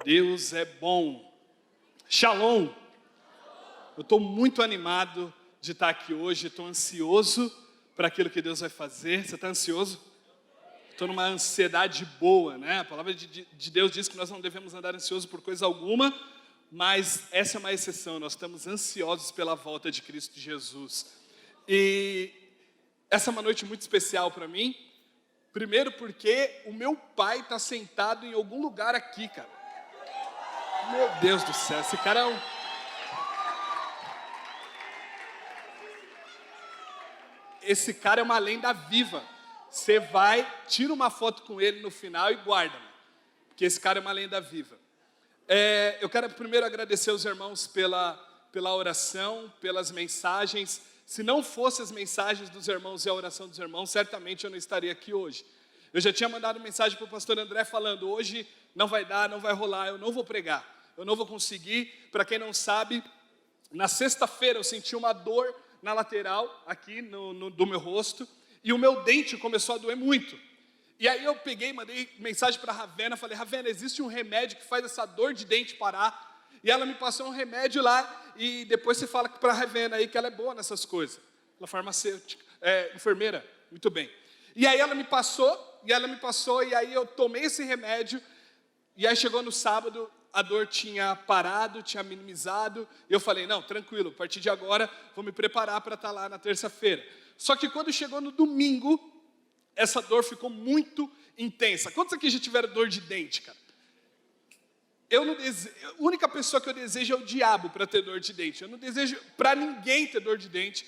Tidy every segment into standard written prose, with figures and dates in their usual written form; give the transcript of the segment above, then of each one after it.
Deus é bom. Shalom. Eu estou muito animado de estar aqui hoje. Estou ansioso para aquilo que Deus vai fazer. Você está ansioso? Estou numa ansiedade boa, né? A palavra de Deus diz que nós não devemos andar ansiosos por coisa alguma, mas essa é uma exceção. Nós estamos ansiosos pela volta de Cristo Jesus. E essa é uma noite muito especial para mim. Primeiro porque o meu pai está sentado em algum lugar aqui, cara. Meu Deus do céu, esse cara é um... Esse cara é uma lenda viva. Você vai, tira uma foto com ele no final e guarda, porque esse cara é uma lenda viva. Eu quero primeiro agradecer os irmãos pela oração, pelas mensagens. Se não fossem as mensagens dos irmãos e a oração dos irmãos, certamente eu não estaria aqui hoje. Eu já tinha mandado mensagem para o pastor André falando, hoje não vai dar, não vai rolar, eu não vou pregar. Eu não vou conseguir. Para quem não sabe, na sexta-feira eu senti uma dor na lateral, aqui do meu rosto, e o meu dente começou a doer muito. E aí eu peguei, mandei mensagem para a Ravena, falei, Ravena, existe um remédio que faz essa dor de dente parar? E ela me passou um remédio lá, e depois você fala para a Ravena aí que ela é boa nessas coisas. Ela é farmacêutica, enfermeira, muito bem. E aí ela me passou, e aí eu tomei esse remédio, e aí chegou no sábado, a dor tinha parado, tinha minimizado, e eu falei, não, tranquilo, a partir de agora, vou me preparar para estar lá na terça-feira. Só que quando chegou no domingo, essa dor ficou muito intensa. Quantos aqui já tiveram dor de dente, cara? A única pessoa que eu desejo é o diabo para ter dor de dente. Eu não desejo para ninguém ter dor de dente.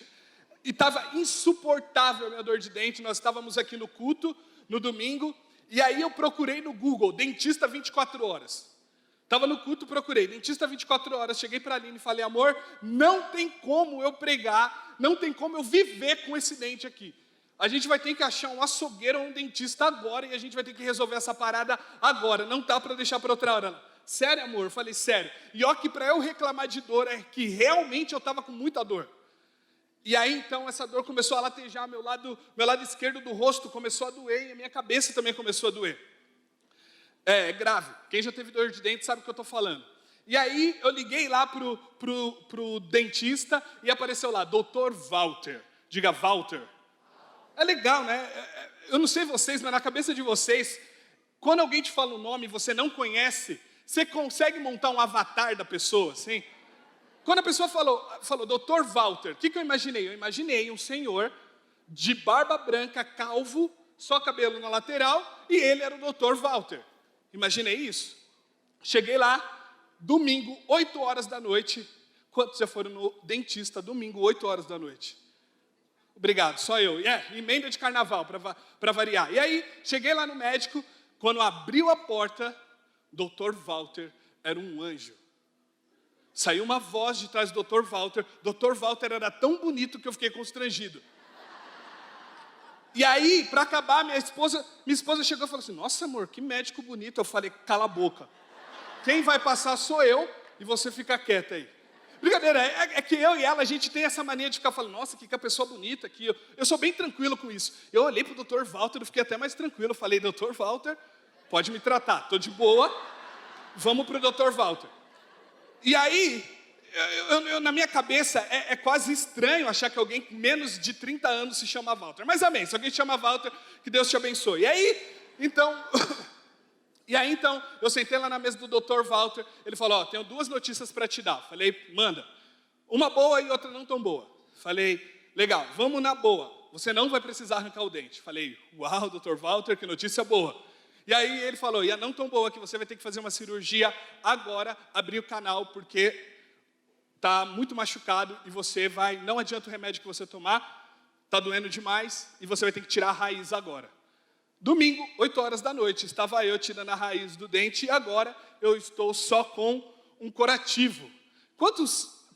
E estava insuportável a minha dor de dente. Nós estávamos aqui no culto, no domingo, e aí eu procurei no Google, dentista 24 horas. Estava no culto, procurei, dentista 24 horas, cheguei para a Aline e falei, amor, não tem como eu pregar, não tem como eu viver com esse dente aqui. A gente vai ter que achar um açougueiro ou um dentista agora e a gente vai ter que resolver essa parada agora, não dá para deixar para outra hora. Ela, sério, amor? Eu falei, sério. E ó que para eu reclamar de dor, é que realmente eu estava com muita dor. E aí então essa dor começou a latejar, meu lado esquerdo do rosto começou a doer e a minha cabeça também começou a doer. É grave. Quem já teve dor de dente sabe o que eu estou falando. E aí eu liguei lá pro dentista e apareceu lá, Dr. Walter. Diga, Walter. É legal, né? Eu não sei vocês, mas na cabeça de vocês, quando alguém te fala um nome e você não conhece, você consegue montar um avatar da pessoa, assim? Quando a pessoa falou Dr. Walter, o que eu imaginei? Eu imaginei um senhor de barba branca, calvo, só cabelo na lateral, e ele era o Dr. Walter. Imaginei isso. Cheguei lá, domingo, 8 horas da noite. Quantos já foram no dentista domingo, 8 horas da noite? Obrigado, só eu. Emenda de carnaval, para variar. E aí, cheguei lá no médico, quando abriu a porta, Dr. Walter era um anjo. Saiu uma voz de trás do Dr. Walter. Dr. Walter era tão bonito que eu fiquei constrangido. E aí, para acabar, minha esposa chegou e falou assim, nossa amor, que médico bonito. Eu falei, cala a boca. Quem vai passar sou eu e você fica quieta aí. Brincadeira, é que eu e ela, a gente tem essa mania de ficar falando, nossa, que pessoa bonita aqui. Eu sou bem tranquilo com isso. Eu olhei para o Dr. Walter e fiquei até mais tranquilo. Eu falei, Dr. Walter, pode me tratar, estou de boa, vamos para o Dr. Walter. E aí, na minha cabeça, é quase estranho achar que alguém com menos de 30 anos se chama Walter. Mas amém, se alguém se chama Walter, que Deus te abençoe. E aí, então, eu sentei lá na mesa do Dr. Walter, ele falou, tenho 2 notícias para te dar. Falei, manda. Uma boa e outra não tão boa. Falei, legal, vamos na boa. Você não vai precisar arrancar o dente. Falei, uau, Dr. Walter, que notícia boa. E aí ele falou, e a não tão boa que você vai ter que fazer uma cirurgia agora, abrir o canal, porque está muito machucado e você não adianta o remédio que você tomar, está doendo demais e você vai ter que tirar a raiz agora. Domingo, 8 horas da noite, estava eu tirando a raiz do dente e agora eu estou só com um curativo.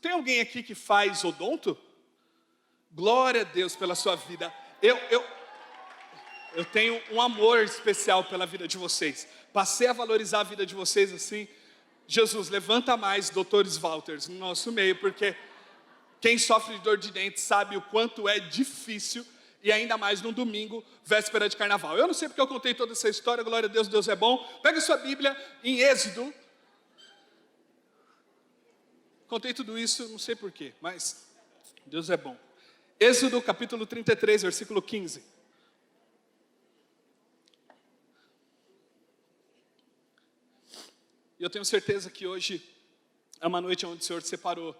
Tem alguém aqui que faz odonto? Glória a Deus pela sua vida. Eu tenho um amor especial pela vida de vocês. Passei a valorizar a vida de vocês assim. Jesus, levanta mais doutores Walters no nosso meio, porque quem sofre de dor de dente sabe o quanto é difícil, e ainda mais num domingo, véspera de carnaval. Eu não sei porque eu contei toda essa história, glória a Deus, Deus é bom. Pega sua Bíblia em Êxodo, Contei tudo isso, não sei porquê, mas Deus é bom. Êxodo capítulo 33, versículo 15. E eu tenho certeza que hoje é uma noite onde o Senhor separou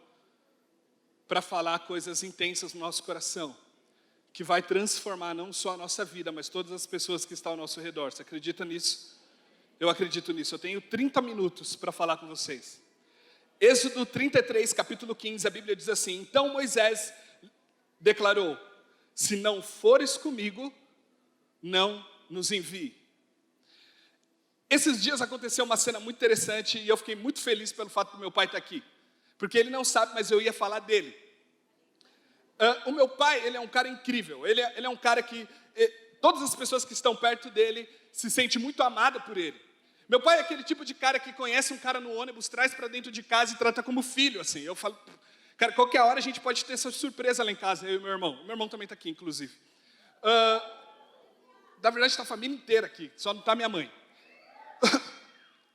para falar coisas intensas no nosso coração, que vai transformar não só a nossa vida, mas todas as pessoas que estão ao nosso redor. Você acredita nisso? Eu acredito nisso. Eu tenho 30 minutos para falar com vocês. Êxodo 33, capítulo 15, a Bíblia diz assim: então Moisés declarou: se não fores comigo, não nos envie. Esses dias aconteceu uma cena muito interessante e eu fiquei muito feliz pelo fato do meu pai estar aqui. Porque ele não sabe, mas eu ia falar dele. O meu pai, ele é um cara incrível. Ele é um cara que todas as pessoas que estão perto dele se sentem muito amadas por ele. Meu pai é aquele tipo de cara que conhece um cara no ônibus, traz para dentro de casa e trata como filho, assim. Eu falo, cara, qualquer hora a gente pode ter essa surpresa lá em casa, eu e meu irmão. Meu irmão também está aqui, inclusive. Na verdade, está a família inteira aqui, só não está minha mãe.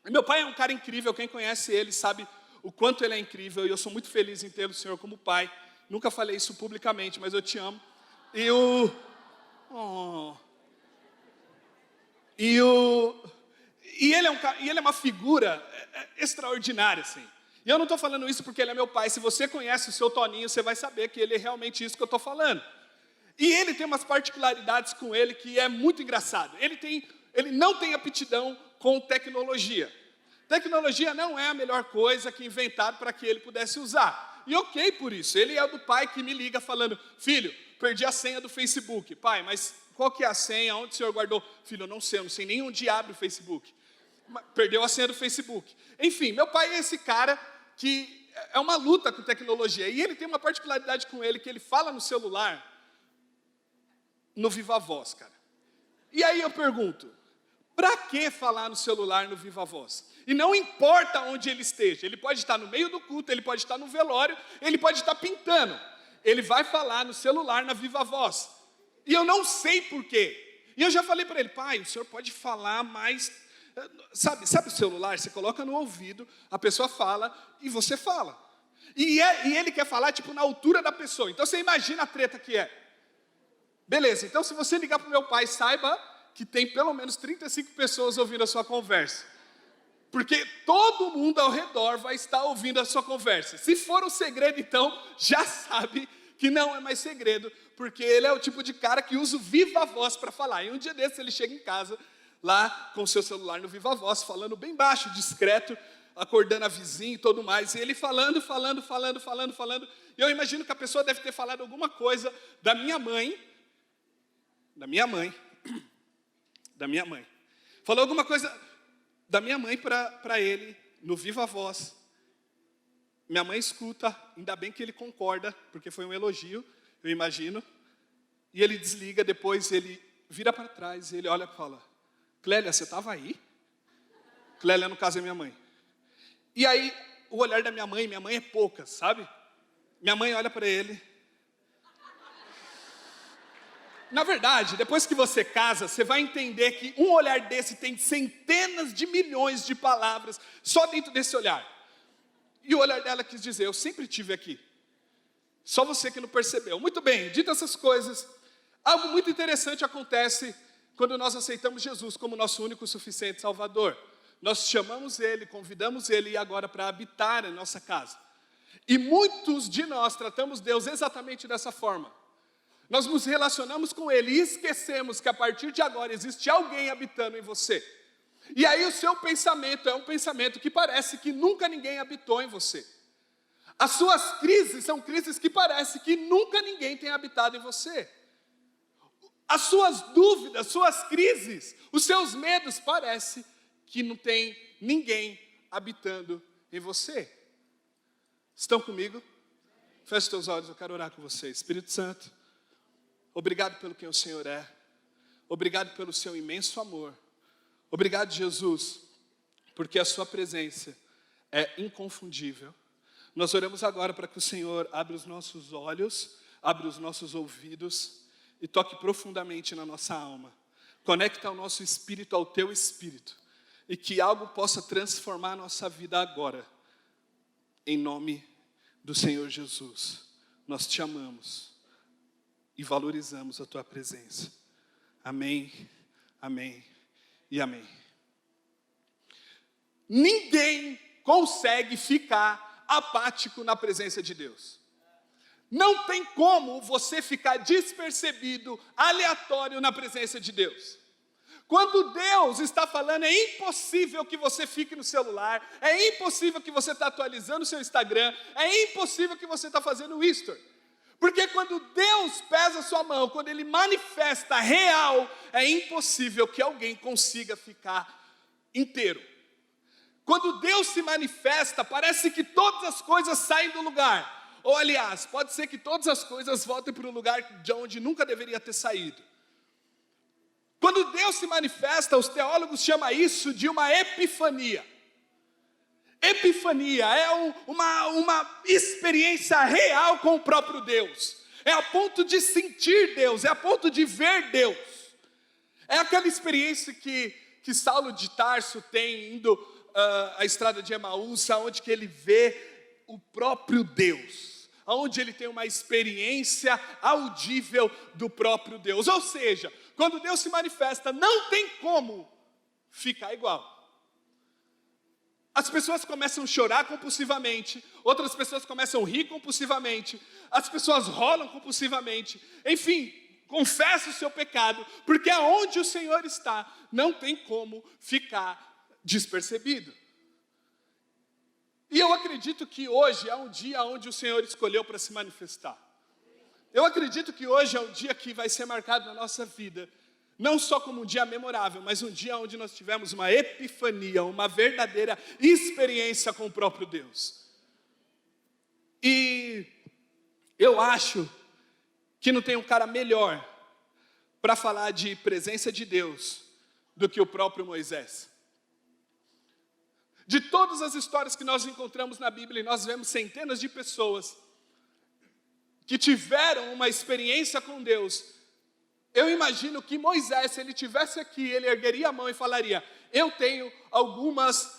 Meu pai é um cara incrível, quem conhece ele sabe o quanto ele é incrível, e eu sou muito feliz em ter o Senhor como pai. Nunca falei isso publicamente, mas eu te amo. E ele é uma figura extraordinária, assim. E eu não estou falando isso porque ele é meu pai. Se você conhece o seu Toninho, você vai saber que ele é realmente isso que eu estou falando. E ele tem umas particularidades com ele que é muito engraçado. Ele não tem aptidão com tecnologia. Tecnologia não é a melhor coisa que inventaram para que ele pudesse usar. E ok por isso. Ele é o do pai que me liga falando: filho, perdi a senha do Facebook. Pai, mas qual que é a senha? Onde o senhor guardou? Filho, eu não sei nem onde abre o Facebook. Perdeu a senha do Facebook. Enfim, meu pai é esse cara que é uma luta com tecnologia. E ele tem uma particularidade com ele, que ele fala no celular no Viva Voz, cara. E aí eu pergunto, para que falar no celular no Viva Voz? E não importa onde ele esteja, ele pode estar no meio do culto, ele pode estar no velório, ele pode estar pintando. Ele vai falar no celular na Viva Voz. E eu não sei por quê. E eu já falei para ele: pai, o senhor pode falar mais... Sabe o celular? Você coloca no ouvido, a pessoa fala e você fala. E ele quer falar tipo na altura da pessoa. Então você imagina a treta que é. Beleza, então se você ligar para o meu pai, saiba que tem pelo menos 35 pessoas ouvindo a sua conversa. Porque todo mundo ao redor vai estar ouvindo a sua conversa. Se for um segredo, então, já sabe que não é mais segredo, porque ele é o tipo de cara que usa o Viva Voz para falar. E um dia desses ele chega em casa, lá com o seu celular no Viva Voz, falando bem baixo, discreto, acordando a vizinha e tudo mais. E ele falando. E eu imagino que a pessoa deve ter falado alguma coisa da minha mãe. Falou alguma coisa da minha mãe para ele, no Viva Voz. Minha mãe escuta, ainda bem que ele concorda, porque foi um elogio, eu imagino. E ele desliga, depois ele vira para trás, ele olha e fala: Clélia, você estava aí? Clélia, no caso, é minha mãe. E aí, o olhar da minha mãe é poucas, sabe? Minha mãe olha para ele. Na verdade, depois que você casa, você vai entender que um olhar desse tem centenas de milhões de palavras só dentro desse olhar. E o olhar dela quis dizer: eu sempre estive aqui. Só você que não percebeu. Muito bem, dito essas coisas, algo muito interessante acontece quando nós aceitamos Jesus como nosso único e suficiente Salvador. Nós chamamos Ele, convidamos Ele agora para habitar em nossa casa. E muitos de nós tratamos Deus exatamente dessa forma. Nós nos relacionamos com Ele e esquecemos que a partir de agora existe alguém habitando em você. E aí o seu pensamento é um pensamento que parece que nunca ninguém habitou em você. As suas crises são crises que parece que nunca ninguém tem habitado em você. As suas dúvidas, suas crises, os seus medos, parece que não tem ninguém habitando em você. Estão comigo? Feche os teus olhos, eu quero orar com você. Espírito Santo, obrigado pelo que o Senhor é. Obrigado pelo seu imenso amor. Obrigado, Jesus, porque a sua presença é inconfundível. Nós oramos agora para que o Senhor abra os nossos olhos, abra os nossos ouvidos e toque profundamente na nossa alma. Conecta o nosso espírito ao teu espírito e que algo possa transformar a nossa vida agora. Em nome do Senhor Jesus, nós te amamos e valorizamos a tua presença. Amém, amém e amém. Ninguém consegue ficar apático na presença de Deus. Não tem como você ficar despercebido, aleatório na presença de Deus. Quando Deus está falando, é impossível que você fique no celular, é impossível que você está atualizando o seu Instagram, é impossível que você está fazendo o History. Porque quando Deus pesa a sua mão, quando Ele manifesta real, é impossível que alguém consiga ficar inteiro. Quando Deus se manifesta, parece que todas as coisas saem do lugar. Ou aliás, pode ser que todas as coisas voltem para o lugar de onde nunca deveria ter saído. Quando Deus se manifesta, os teólogos chamam isso de uma epifania. Epifania é uma experiência real com o próprio Deus. É a ponto de sentir Deus, é a ponto de ver Deus. É aquela experiência que Saulo de Tarso tem indo à estrada de Emaús, onde que ele vê o próprio Deus, onde ele tem uma experiência audível do próprio Deus. Ou seja, quando Deus se manifesta, não tem como ficar igual. As pessoas começam a chorar compulsivamente, outras pessoas começam a rir compulsivamente, as pessoas rolam compulsivamente, enfim, confessa o seu pecado, porque aonde o Senhor está, não tem como ficar despercebido. E eu acredito que hoje é um dia onde o Senhor escolheu para se manifestar. Eu acredito que hoje é um dia que vai ser marcado na nossa vida, não só como um dia memorável, mas um dia onde nós tivemos uma epifania, uma verdadeira experiência com o próprio Deus. E eu acho que não tem um cara melhor para falar de presença de Deus do que o próprio Moisés. De todas as histórias que nós encontramos na Bíblia, nós vemos centenas de pessoas que tiveram uma experiência com Deus. Eu imagino que Moisés, se ele estivesse aqui, ele ergueria a mão e falaria: eu tenho algumas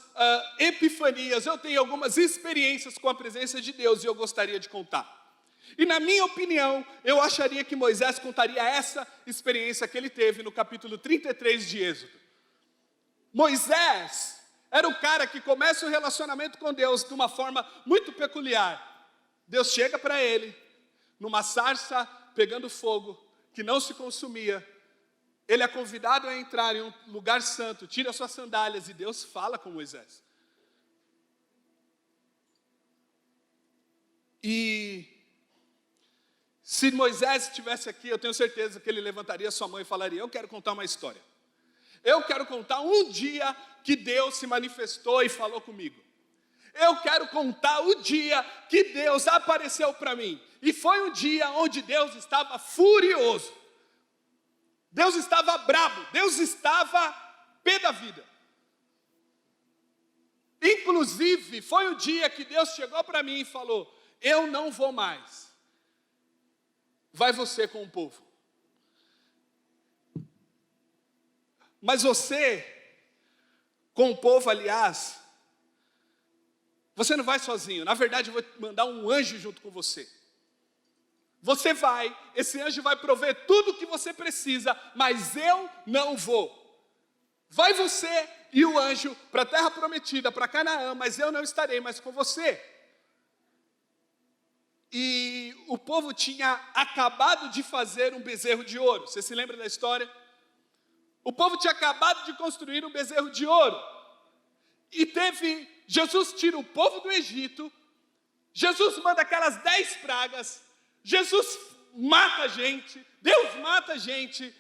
epifanias, eu tenho algumas experiências com a presença de Deus e eu gostaria de contar. E na minha opinião, eu acharia que Moisés contaria essa experiência que ele teve no capítulo 33 de Êxodo. Moisés era o cara que começa o relacionamento com Deus de uma forma muito peculiar. Deus chega para ele, numa sarça pegando fogo, que não se consumia. Ele é convidado a entrar em um lugar santo, tira suas sandálias e Deus fala com Moisés. E se Moisés estivesse aqui, eu tenho certeza que ele levantaria sua mão e falaria: eu quero contar uma história. Eu quero contar um dia que Deus se manifestou e falou comigo. Eu quero contar o dia que Deus apareceu para mim. E foi um dia onde Deus estava furioso. Deus estava brabo. Deus estava pé da vida. Inclusive, foi o dia que Deus chegou para mim e falou: eu não vou mais. Vai você com o povo. Mas você, com o povo, aliás, você não vai sozinho. Na verdade, eu vou mandar um anjo junto com você. Você vai, esse anjo vai prover tudo o que você precisa, mas eu não vou. Vai você e o anjo para a terra prometida, para Canaã, mas eu não estarei mais com você. E o povo tinha acabado de fazer um bezerro de ouro. Você se lembra da história? O povo tinha acabado de construir um bezerro de ouro. E Jesus tira o povo do Egito, Jesus manda aquelas 10 pragas, Jesus mata a gente, Deus mata a gente,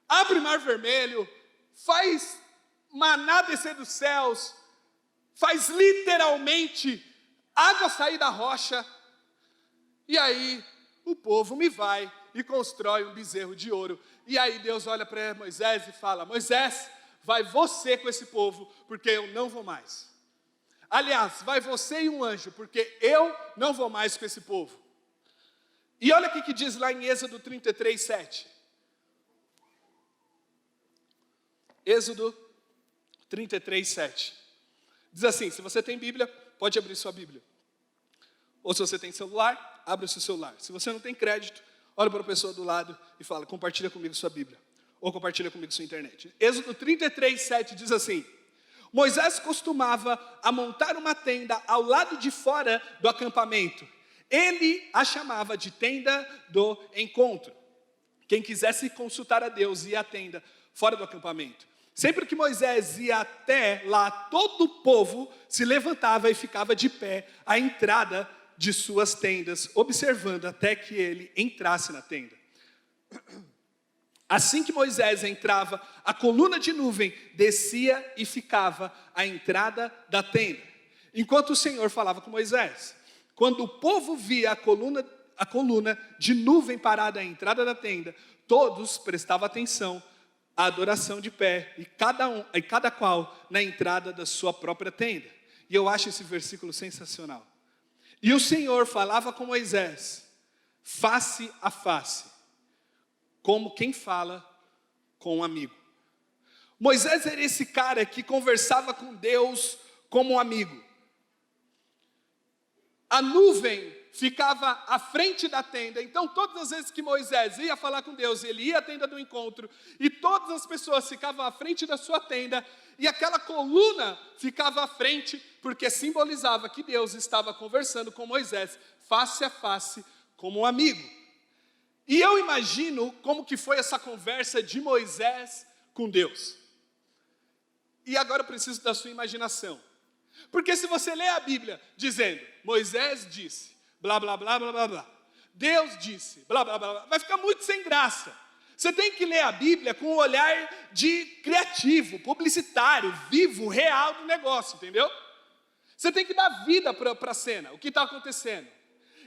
abre o mar vermelho, faz maná descer dos céus, faz literalmente água sair da rocha, e aí o povo me vai e constrói um bezerro de ouro. E aí Deus olha para Moisés e fala: Moisés, vai você com esse povo, porque eu não vou mais. Aliás, vai você e um anjo, porque eu não vou mais com esse povo. E olha o que diz lá em Êxodo 33, 7. Êxodo 33, 7. Diz assim, se você tem Bíblia, pode abrir sua Bíblia. Ou se você tem celular, abre o seu celular. Se você não tem crédito, olha para a pessoa do lado e fala, compartilha comigo sua Bíblia. Ou compartilha comigo sua internet. Êxodo 33:7 diz assim: Moisés costumava a montar uma tenda ao lado de fora do acampamento. Ele a chamava de tenda do encontro. Quem quisesse consultar a Deus ia à tenda fora do acampamento. Sempre que Moisés ia até lá, todo o povo se levantava e ficava de pé à entrada de suas tendas, observando até que ele entrasse na tenda. Assim que Moisés entrava, a coluna de nuvem descia e ficava à entrada da tenda, enquanto o Senhor falava com Moisés. Quando o povo via a coluna de nuvem parada à entrada da tenda, todos prestavam atenção à adoração de pé, e cada qual na entrada da sua própria tenda. E eu acho esse versículo sensacional. E o Senhor falava com Moisés, face a face, como quem fala com um amigo. Moisés era esse cara que conversava com Deus como um amigo. A nuvem ficava à frente da tenda, então todas as vezes que Moisés ia falar com Deus, ele ia à tenda do encontro, e todas as pessoas ficavam à frente da sua tenda, e aquela coluna ficava à frente, porque simbolizava que Deus estava conversando com Moisés, face a face, como um amigo. E eu imagino como que foi essa conversa de Moisés com Deus. E agora eu preciso da sua imaginação. Porque se você lê a Bíblia dizendo, Moisés disse, blá, blá, blá, blá, blá, blá. Deus disse, blá, blá, blá, blá, vai ficar muito sem graça. Você tem que ler a Bíblia com um olhar de criativo, publicitário, vivo, real do negócio, entendeu? Você tem que dar vida para a cena, o que está acontecendo.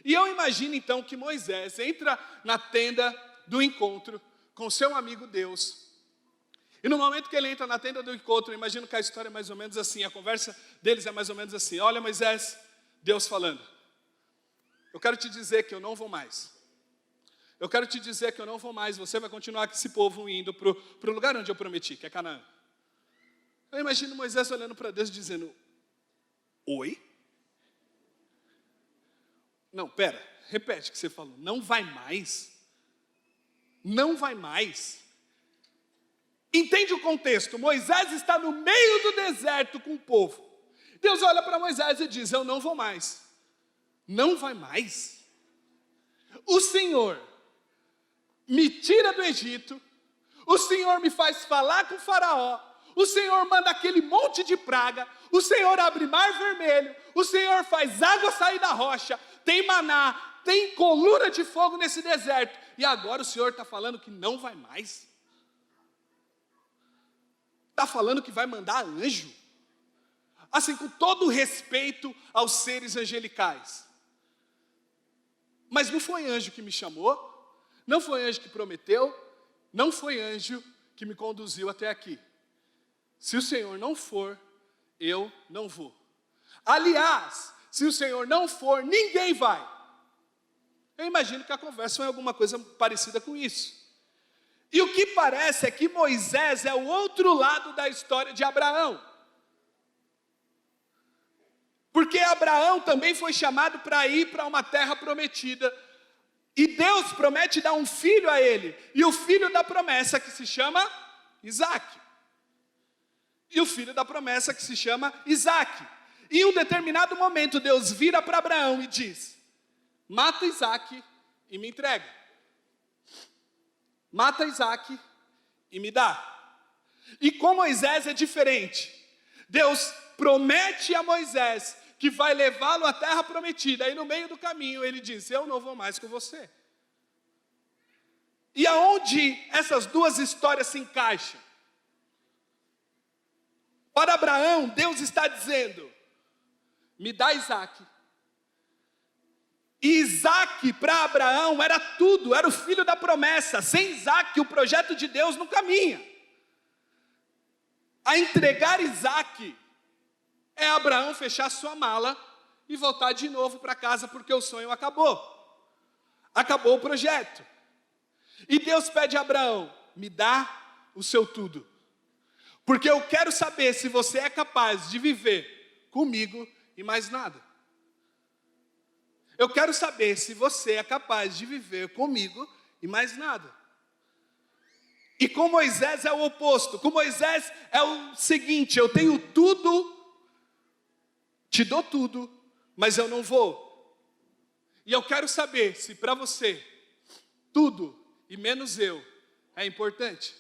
E eu imagino então que Moisés entra na tenda do encontro com seu amigo Deus. E no momento que ele entra na tenda do encontro, eu imagino que a história é mais ou menos assim, a conversa deles é mais ou menos assim. Olha, Moisés, Deus falando, eu quero te dizer que eu não vou mais. Eu quero te dizer que eu não vou mais, você vai continuar com esse povo indo para o lugar onde eu prometi, que é Canaã. Eu imagino Moisés olhando para Deus dizendo, oi? Não, pera, repete o que você falou, não vai mais? Não vai mais? Entende o contexto, Moisés está no meio do deserto com o povo. Deus olha para Moisés e diz, eu não vou mais. Não vai mais? O Senhor me tira do Egito, o Senhor me faz falar com o faraó, o Senhor manda aquele monte de praga, o Senhor abre mar vermelho, o Senhor faz água sair da rocha, tem maná, tem coluna de fogo nesse deserto, e agora o Senhor está falando que não vai mais? Está falando que vai mandar anjo? Assim, com todo o respeito aos seres angelicais. Mas não foi anjo que me chamou, não foi anjo que prometeu, não foi anjo que me conduziu até aqui. Se o Senhor não for, eu não vou. Aliás, se o Senhor não for, ninguém vai. Eu imagino que a conversa foi alguma coisa parecida com isso. E o que parece é que Moisés é o outro lado da história de Abraão. Porque Abraão também foi chamado para ir para uma terra prometida. E Deus promete dar um filho a ele. E o filho da promessa que se chama Isaque. E o filho da promessa que se chama Isaque. E em um determinado momento Deus vira para Abraão e diz, mata Isaque e me entrega. Mata Isaque e me dá. E com Moisés é diferente. Deus promete a Moisés que vai levá-lo à terra prometida. Aí no meio do caminho ele diz, eu não vou mais com você. E aonde essas duas histórias se encaixam? Para Abraão, Deus está dizendo, me dá Isaque. E Isaque para Abraão era tudo, era o filho da promessa. Sem Isaque o projeto de Deus não caminha. A entregar Isaque é Abraão fechar sua mala e voltar de novo para casa porque o sonho acabou. Acabou o projeto. E Deus pede a Abraão, me dá o seu tudo. Porque eu quero saber se você é capaz de viver comigo e mais nada. Eu quero saber se você é capaz de viver comigo e mais nada. E com Moisés é o oposto. Com Moisés é o seguinte: eu tenho tudo, te dou tudo, mas eu não vou. E eu quero saber se para você, tudo e menos eu é importante.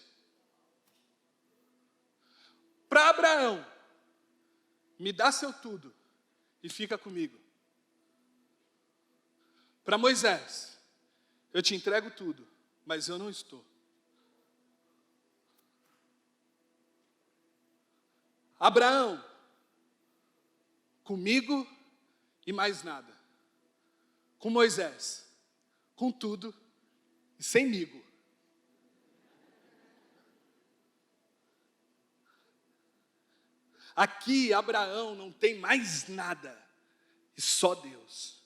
Para Abraão, me dá seu tudo e fica comigo. Para Moisés, eu te entrego tudo, mas eu não estou. Abraão, comigo e mais nada. Com Moisés, com tudo e semigo. Aqui Abraão não tem mais nada, e só Deus.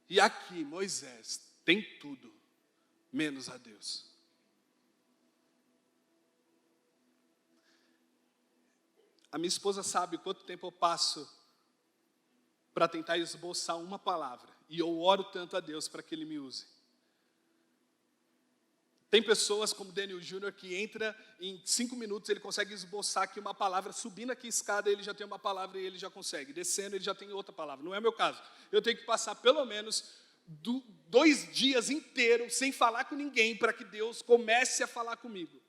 E aqui Moisés tem tudo, menos a Deus. A minha esposa sabe quanto tempo eu passo para tentar esboçar uma palavra. E eu oro tanto a Deus para que Ele me use. Tem pessoas como Daniel Júnior que entra em 5 minutos, ele consegue esboçar aqui uma palavra, subindo aqui a escada ele já tem uma palavra e ele já consegue. Descendo ele já tem outra palavra. Não é meu caso. Eu tenho que passar pelo menos 2 dias inteiros sem falar com ninguém para que Deus comece a falar comigo.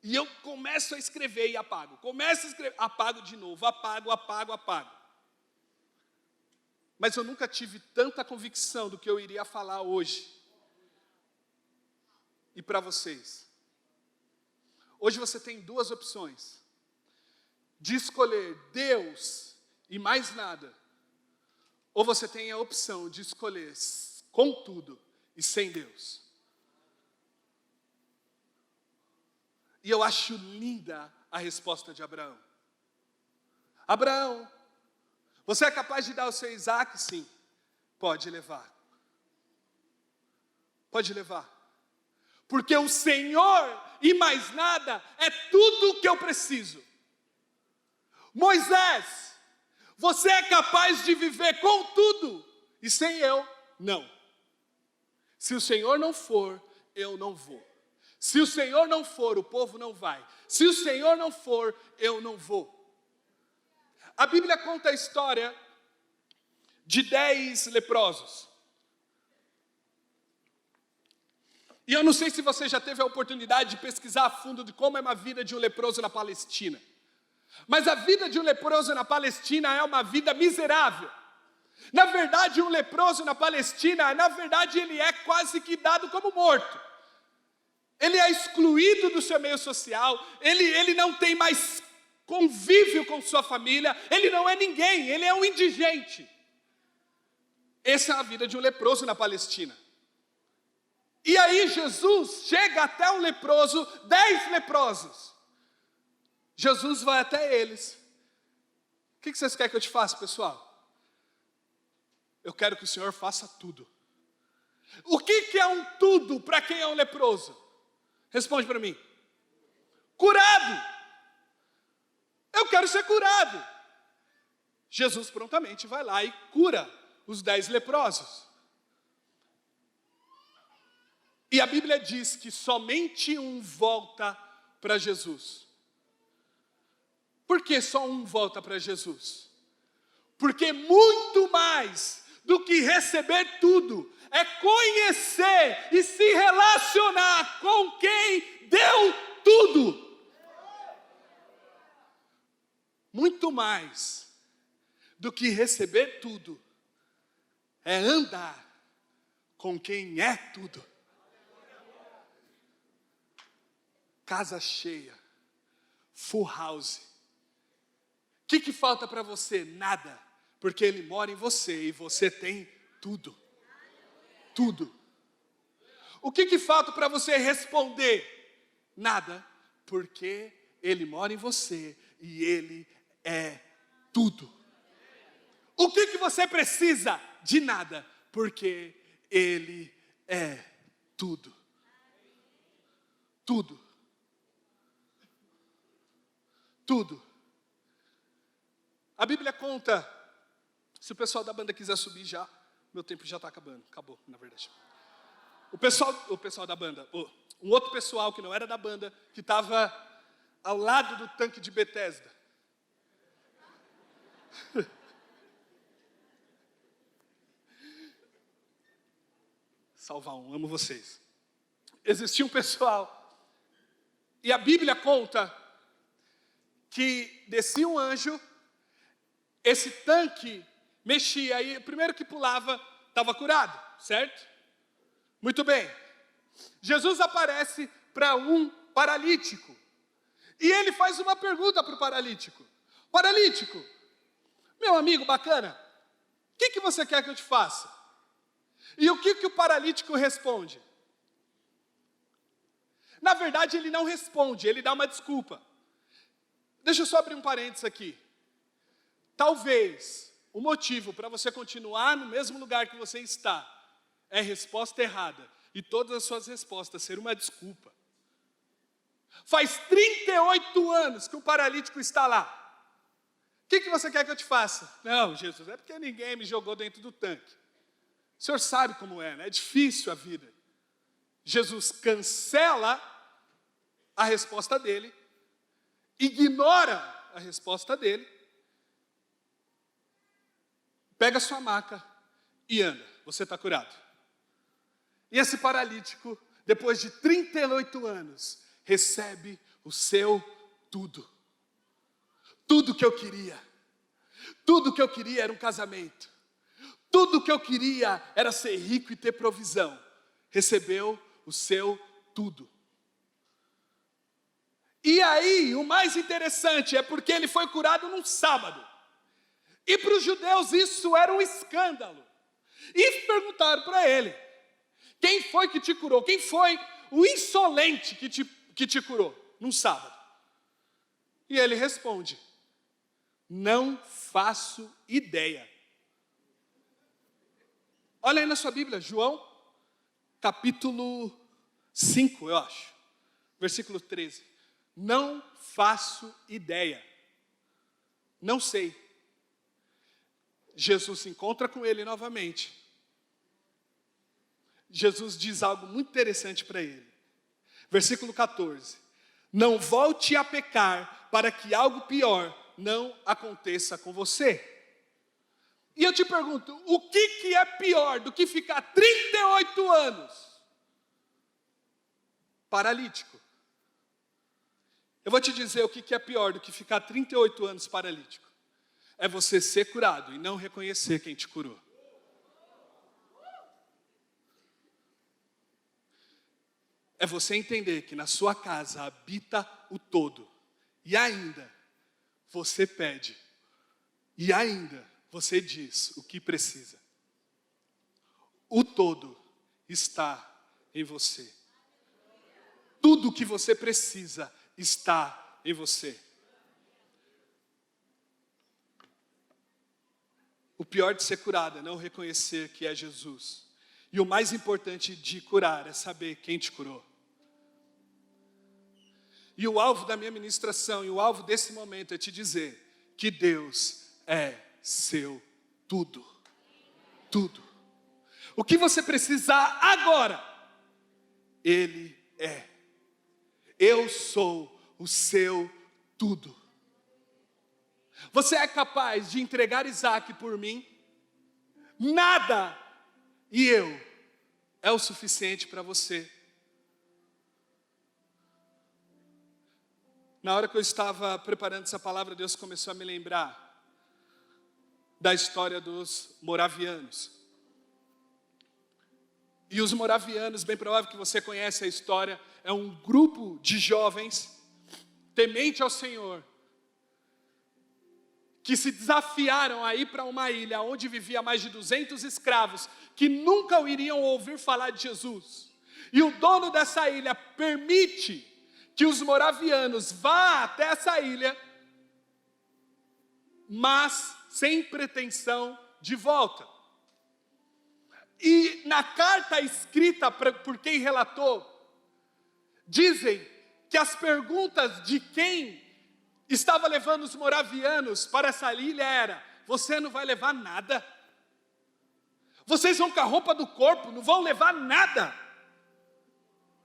E eu começo a escrever e apago. Começo a escrever, apago de novo, apago. Mas eu nunca tive tanta convicção do que eu iria falar hoje. E para vocês. Hoje você tem 2 opções. De escolher Deus e mais nada. Ou você tem a opção de escolher com tudo e sem Deus. E eu acho linda a resposta de Abraão. Abraão, você é capaz de dar o seu Isaac? Sim. Pode levar. Pode levar. Porque o Senhor e mais nada é tudo o que eu preciso. Moisés, você é capaz de viver com tudo e sem eu? Não. Se o Senhor não for, eu não vou. Se o Senhor não for, o povo não vai. Se o Senhor não for, eu não vou. A Bíblia conta a história de 10 leprosos. E eu não sei se você já teve a oportunidade de pesquisar a fundo de como é uma vida de um leproso na Palestina. Mas a vida de um leproso na Palestina é uma vida miserável. Na verdade, um leproso na Palestina, ele é quase que dado como morto. Ele é excluído do seu meio social, ele não tem mais convívio com sua família, ele não é ninguém, ele é um indigente. Essa é a vida de um leproso na Palestina. E aí Jesus chega até um leproso, 10 leprosos. Jesus vai até eles. O que vocês querem que eu te faça, pessoal? Eu quero que o Senhor faça tudo. O que é um tudo para quem é um leproso? Responde para mim. Curado. Eu quero ser curado. Jesus prontamente vai lá e cura os 10 leprosos. E a Bíblia diz que somente um volta para Jesus. Por que só um volta para Jesus? Porque muito mais do que receber tudo é conhecer e se relacionar com quem deu tudo. Muito mais do que receber tudo é andar com quem é tudo. Casa cheia, full house. O que falta para você? Nada, porque Ele mora em você e você tem tudo. Tudo. O que falta para você responder? Nada, porque Ele mora em você e Ele é tudo. O que você precisa? De nada, porque Ele é tudo. Tudo. Tudo. A Bíblia conta Se o pessoal da banda quiser subir já, meu tempo já está acabando. Acabou, na verdade. O pessoal da banda, um outro pessoal que não era da banda, que estava ao lado do tanque de Betesda. Salvar um, amo vocês. Existia um pessoal, e a Bíblia conta que descia um anjo, esse tanque mexia, e o primeiro que pulava estava curado, certo? Muito bem. Jesus aparece para um paralítico, e ele faz uma pergunta para o paralítico. Paralítico, meu amigo bacana, o que você quer que eu te faça? E o que o paralítico responde? Na verdade, ele não responde, ele dá uma desculpa. Deixa eu só abrir um parênteses aqui. Talvez o motivo para você continuar no mesmo lugar que você está é resposta errada, e todas as suas respostas serem uma desculpa. Faz 38 anos que o paralítico está lá. O que você quer que eu te faça? Não, Jesus, é porque ninguém me jogou dentro do tanque. O senhor sabe como é, né? É difícil a vida. Jesus cancela a resposta dele, ignora a resposta dele, pega a sua maca e anda. Você está curado. E esse paralítico, depois de 38 anos, recebe o seu tudo. Tudo que eu queria. Tudo que eu queria era um casamento. Tudo que eu queria era ser rico e ter provisão. Recebeu o seu tudo. E aí, o mais interessante é porque ele foi curado num sábado. E para os judeus isso era um escândalo. E perguntaram para ele: quem foi que te curou? Quem foi o insolente que te curou num sábado? E ele responde: não faço ideia. Olha aí na sua Bíblia, João, capítulo 5, eu acho, versículo 13. Não faço ideia. Não sei. Jesus se encontra com ele novamente. Jesus diz algo muito interessante para ele. Versículo 14. Não volte a pecar para que algo pior não aconteça com você. E eu te pergunto, o que é pior do que ficar 38 anos paralítico? Eu vou te dizer o que é pior do que ficar 38 anos paralítico. É você ser curado e não reconhecer quem te curou. É você entender que na sua casa habita o todo. E ainda você pede. E ainda você diz o que precisa. O todo está em você. Tudo o que você precisa está em você. O pior de ser curado é não reconhecer que é Jesus. E o mais importante de curar é saber quem te curou. E o alvo da minha ministração, e o alvo desse momento é te dizer que Deus é seu tudo. Tudo. O que você precisar agora, Ele é. Eu sou o seu tudo. Você é capaz de entregar Isaac por mim? Nada e eu é o suficiente para você. Na hora que eu estava preparando essa palavra, Deus começou a me lembrar da história dos moravianos. E os moravianos, bem provável que você conhece a história, é um grupo de jovens temente ao Senhor, que se desafiaram a ir para uma ilha onde vivia mais de 200 escravos, que nunca iriam ouvir falar de Jesus. E o dono dessa ilha permite que os moravianos vá até essa ilha, mas sem pretensão de volta. E na carta escrita por quem relatou, dizem que as perguntas de quem estava levando os moravianos para essa ilha era: você não vai levar nada. Vocês vão com a roupa do corpo, não vão levar nada.